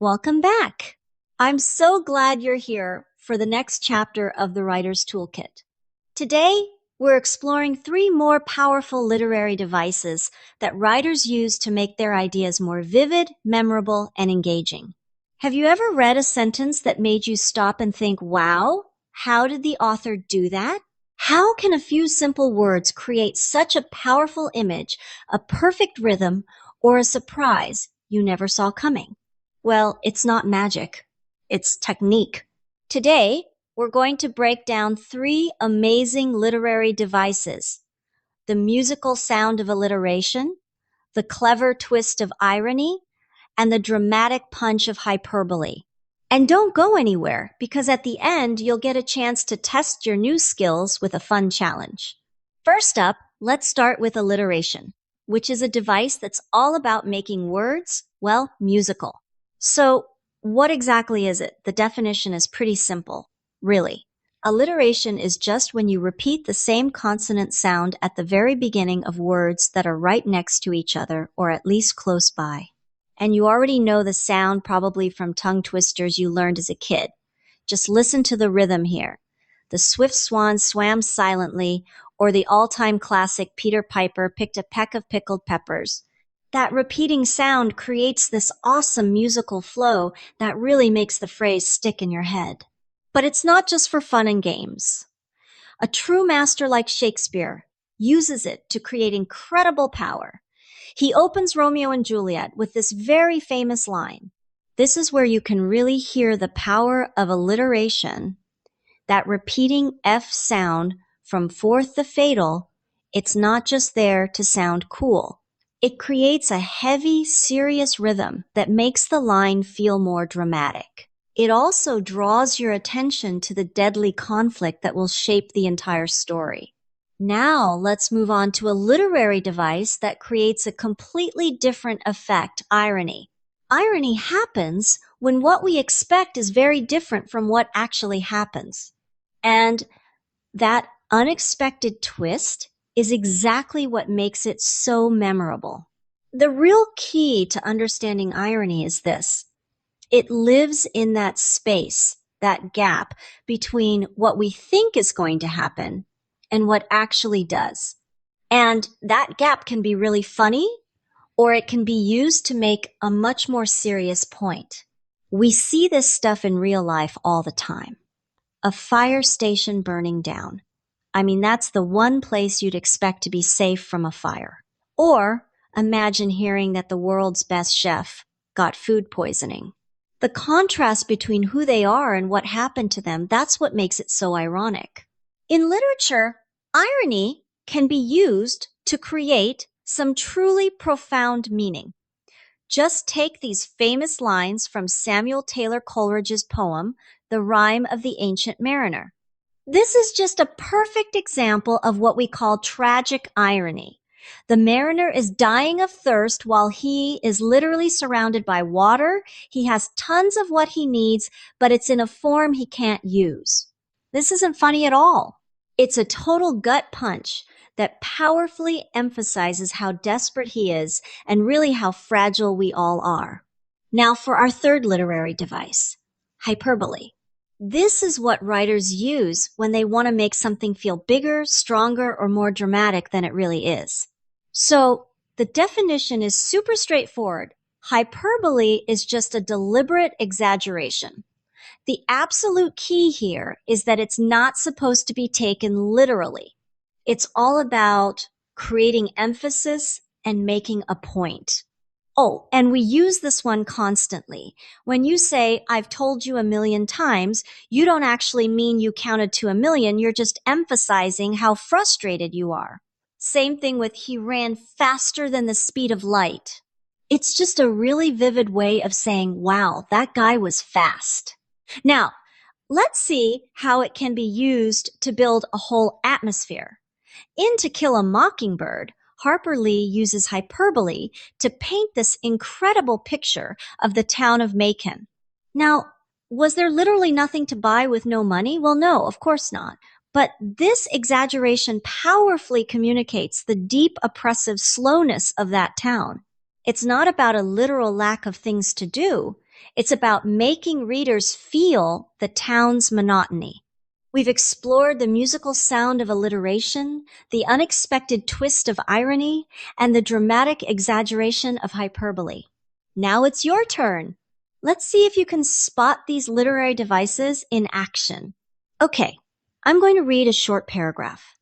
Welcome back. I'm so glad you're here for the next chapter of the Writer's Toolkit. Today, we're exploring three more powerful literary devices that writers use to make their ideas more vivid, memorable, and engaging. Have you ever read a sentence that made you stop and think, wow, how did the author do that? How can a few simple words create such a powerful image, a perfect rhythm, or a surprise you never saw coming? Well, it's not magic. It's technique. Today, we're going to break down three amazing literary devices: the musical sound of alliteration, the clever twist of irony, and the dramatic punch of hyperbole. And don't go anywhere, because at the end, you'll get a chance to test your new skills with a fun challenge. First up, let's start with alliteration, which is a device that's all about making words, well, musical. So, what exactly is it? The definition is pretty simple, really. Alliteration is just when you repeat the same consonant sound at the very beginning of words that are right next to each other, or at least close by. And you already know the sound probably from tongue twisters you learned as a kid. Just listen to the rhythm here. The swift swan swam silently, or the all-time classic Peter Piper picked a peck of pickled peppers. That repeating sound creates this awesome musical flow that really makes the phrase stick in your head. But it's not just for fun and games. A true master like Shakespeare uses it to create incredible power. He opens Romeo and Juliet with this very famous line. This is where you can really hear the power of alliteration, that repeating F sound from fourth the fatal. It's not just there to sound cool. It creates a heavy, serious rhythm that makes the line feel more dramatic. It also draws your attention to the deadly conflict that will shape the entire story. Now let's move on to a literary device that creates a completely different effect: irony. Irony happens when what we expect is very different from what actually happens. And that unexpected twist is exactly what makes it so memorable. The real key to understanding irony is this: it lives in that space, that gap between what we think is going to happen and what actually does. And that gap can be really funny, or it can be used to make a much more serious point. We see this stuff in real life all the time. A fire station burning down. I mean, that's the one place you'd expect to be safe from a fire. Or imagine hearing that the world's best chef got food poisoning. The contrast between who they are and what happened to them, that's what makes it so ironic. In literature, irony can be used to create some truly profound meaning. Just take these famous lines from Samuel Taylor Coleridge's poem, The Rime of the Ancient Mariner. This is just a perfect example of what we call tragic irony. The mariner is dying of thirst while he is literally surrounded by water. He has tons of what he needs, but it's in a form he can't use. This isn't funny at all. It's a total gut punch that powerfully emphasizes how desperate he is and really how fragile we all are. Now for our third literary device, hyperbole. This is what writers use when they want to make something feel bigger, stronger, or more dramatic than it really is. So the definition is super straightforward. Hyperbole is just a deliberate exaggeration. The absolute key here is that it's not supposed to be taken literally. It's all about creating emphasis and making a point. Oh, and we use this one constantly. When you say, I've told you 1,000,000 times, you don't actually mean you counted to 1,000,000. You're just emphasizing how frustrated you are. Same thing with he ran faster than the speed of light. It's just a really vivid way of saying, wow, that guy was fast. Now, let's see how it can be used to build a whole atmosphere. In To Kill a Mockingbird, Harper Lee uses hyperbole to paint this incredible picture of the town of Macon. Now, was there literally nothing to buy with no money? Well, no, of course not. But this exaggeration powerfully communicates the deep, oppressive slowness of that town. It's not about a literal lack of things to do. It's about making readers feel the town's monotony. We've explored the musical sound of alliteration, the unexpected twist of irony, and the dramatic exaggeration of hyperbole. Now it's your turn. Let's see if you can spot these literary devices in action. Okay, I'm going to read a short paragraph.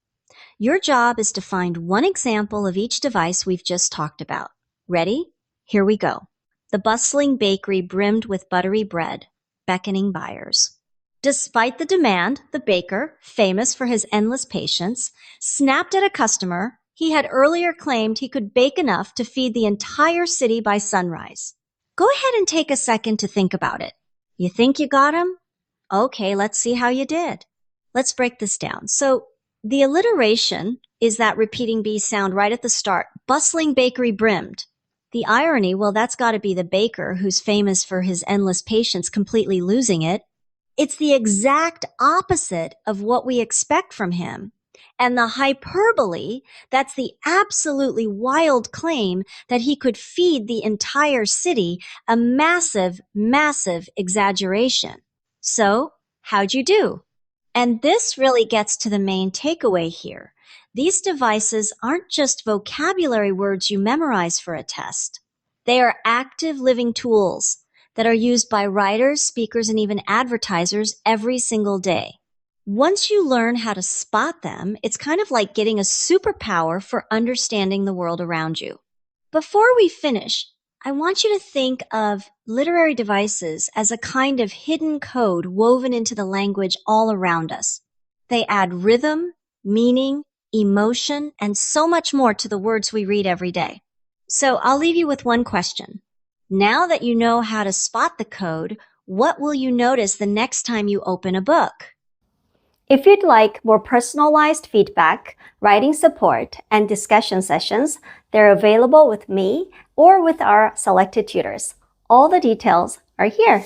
Your job is to find one example of each device we've just talked about. Ready? Here we go. The bustling bakery brimmed with buttery bread, beckoning buyers. Despite the demand, the baker, famous for his endless patience, snapped at a customer he had earlier claimed he could bake enough to feed the entire city by sunrise. Go ahead and take a second to think about it. You think you got him? Okay, let's see how you did. Let's break this down. So, the alliteration is that repeating B sound right at the start. Bustling bakery brimmed. The irony, well, that's got to be the baker who's famous for his endless patience completely losing it. It's the exact opposite of what we expect from him. And the hyperbole, that's the absolutely wild claim that he could feed the entire city, a massive, massive exaggeration. So, how'd you do? And this really gets to the main takeaway here. These devices aren't just vocabulary words you memorize for a test. They are active living tools that are used by writers, speakers, and even advertisers every single day. Once you learn how to spot them, it's kind of like getting a superpower for understanding the world around you. Before we finish, I want you to think of literary devices as a kind of hidden code woven into the language all around us. They add rhythm, meaning, emotion, and so much more to the words we read every day. So I'll leave you with one question. Now that you know how to spot the code, what will you notice the next time you open a book? If you'd like more personalized feedback, writing support, and discussion sessions, they're available with me or with our selected tutors. All the details are here.